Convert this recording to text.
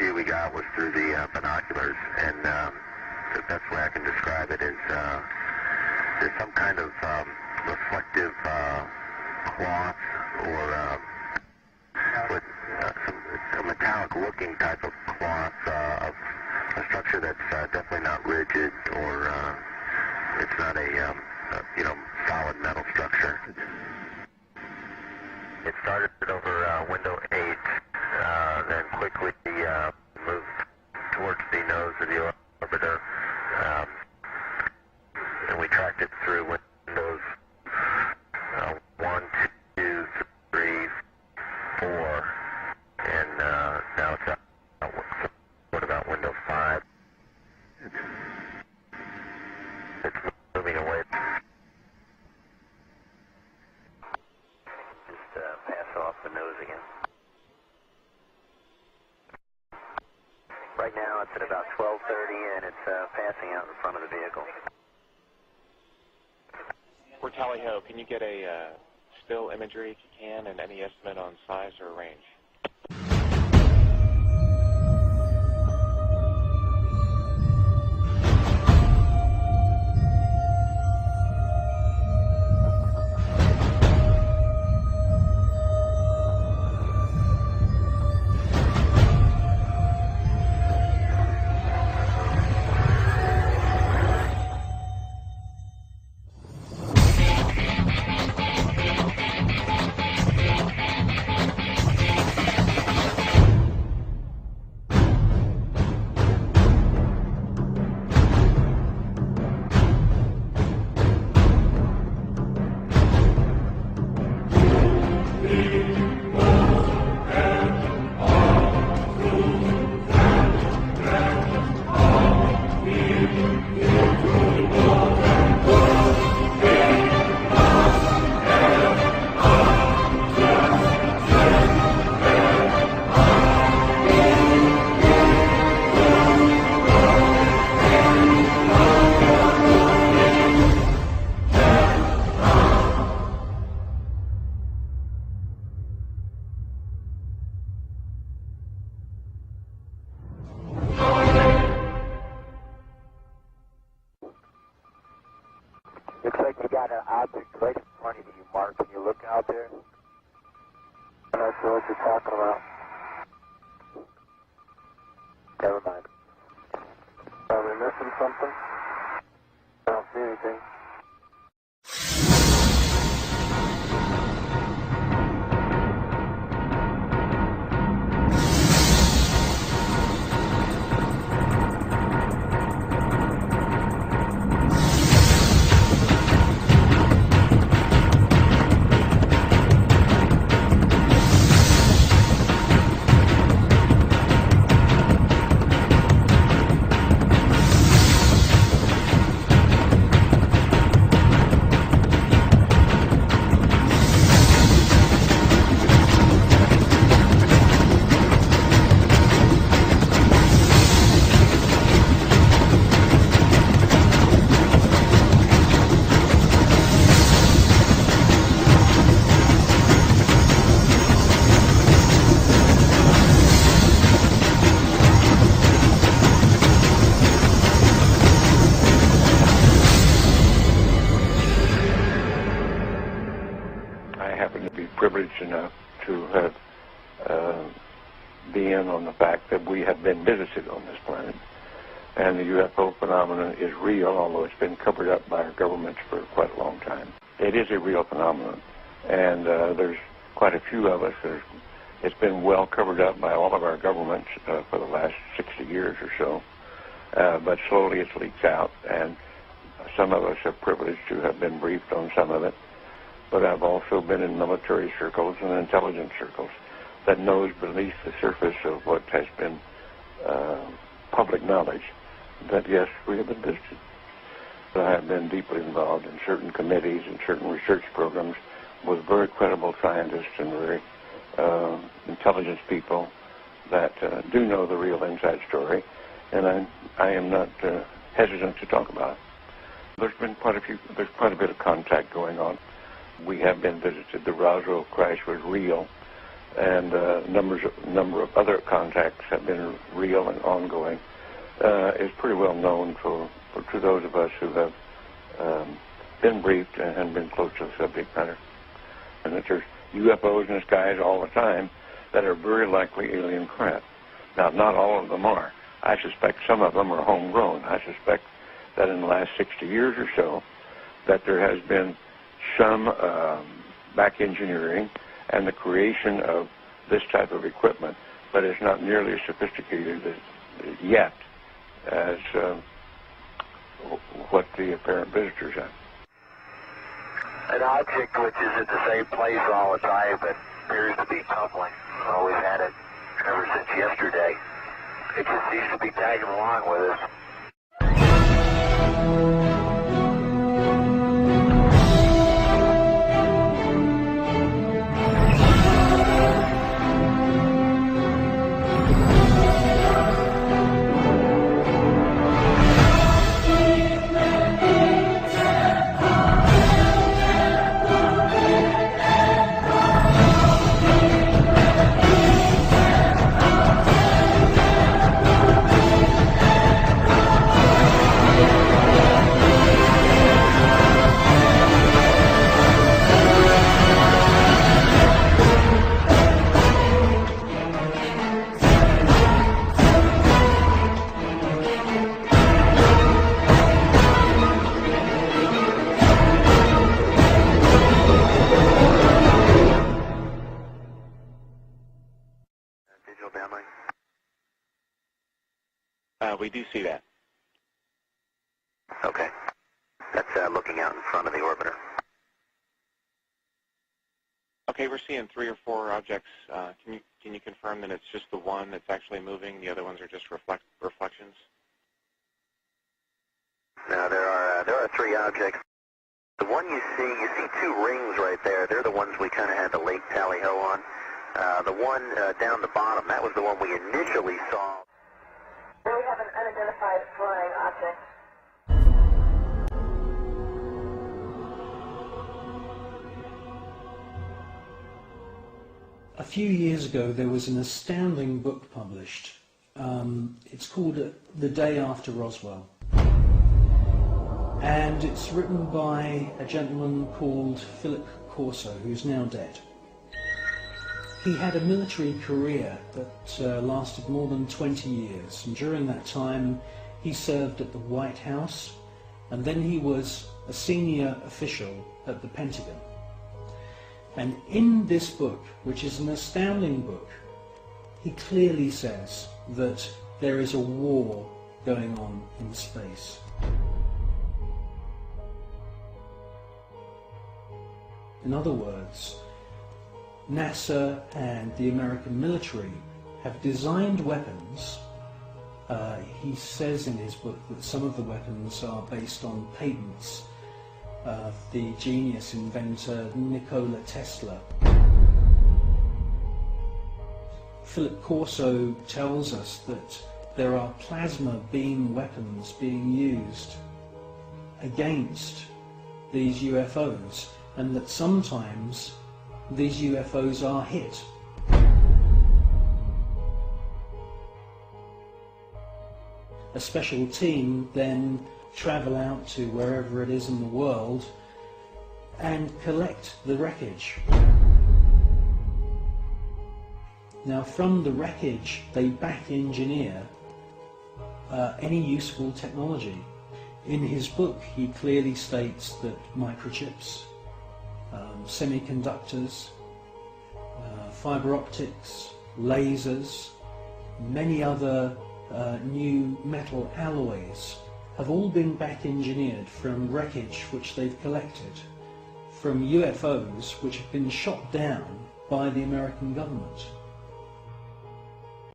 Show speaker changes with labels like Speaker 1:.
Speaker 1: view we got was through the binoculars, and the best way I can describe it is there's some kind of reflective cloth or with a metallic-looking type of cloth of a structure that's definitely not rigid, or it's not a solid metal structure. It started over window 8, then quickly moved towards the nose of the orbiter, and we tracked it through windows 1, 2, 3, 4, and now it's what about window 5? It's moving away. Just pass off the nose again. Right now it's at about 12:30 and it's passing out in front of the vehicle.
Speaker 2: We're Tally Ho. Can you get a still imagery if you can, and any estimate on size or range?
Speaker 1: Looks like you got an object right in front of you, Mark. Can you look out there? I'm not sure what you're talking about. Never mind. Are we missing something? I don't see anything.
Speaker 3: Privileged enough to have been on the fact that we have been visited on this planet, and the UFO phenomenon is real, although it's been covered up by our governments for quite a long time. It is a real phenomenon, and there's quite a few of us. It's been well covered up by all of our governments for the last 60 years or so, but slowly it's leaked out, and some of us are privileged to have been briefed on some of it. But I've also been in military circles and intelligence circles that knows beneath the surface of what has been public knowledge that, yes, we have been visited. I have been deeply involved in certain committees and certain research programs with very credible scientists and very intelligence people that do know the real inside story, and I am not hesitant to talk about it. There's quite a bit of contact going on. We have been visited. The Roswell crash was real. and number of other contacts have been real and ongoing, is pretty well known to those of us who have been briefed and been close to the subject matter. And that there's UFOs in the skies all the time that are very likely alien craft. Now, not all of them are. I suspect some of them are homegrown. I suspect that in the last 60 years or so, that there has been some back engineering and the creation of this type of equipment, but it's not nearly as sophisticated yet as what the apparent visitors have.
Speaker 1: An object which is at the same place all the time but appears to be tumbling. Well, we've had it ever since yesterday. It just seems to be tagging along with us.
Speaker 2: We do see that.
Speaker 1: Okay. That's looking out in front of the orbiter.
Speaker 2: Okay, we're seeing 3 or 4 objects. Can you confirm that it's just the one that's actually moving? The other ones are just reflections?
Speaker 1: No, there are 3 objects. The one you see 2 rings right there. They're the ones we kind of had the lake tally-ho on. The one down the bottom, that was the one we initially saw.
Speaker 4: Then we have an unidentified flying object.
Speaker 5: A few years ago there was an astounding book published. It's called The Day After Roswell. And it's written by a gentleman called Philip Corso, who's now dead. He had a military career that lasted more than 20 years, and during that time he served at the White House, and then he was a senior official at the Pentagon. And in this book, which is an astounding book, he clearly says that there is a war going on in space. In other words, NASA and the American military have designed weapons. He says in his book that some of the weapons are based on patents of the genius inventor Nikola Tesla. Philip Corso tells us that there are plasma beam weapons being used against these UFOs, and that sometimes these UFOs are hit. A special team then travel out to wherever it is in the world and collect the wreckage. Now from the wreckage they back engineer any useful technology. In his book he clearly states that microchips, semiconductors, fiber optics, lasers, many other new metal alloys have all been back engineered from wreckage which they've collected from UFOs which have been shot down by the American government.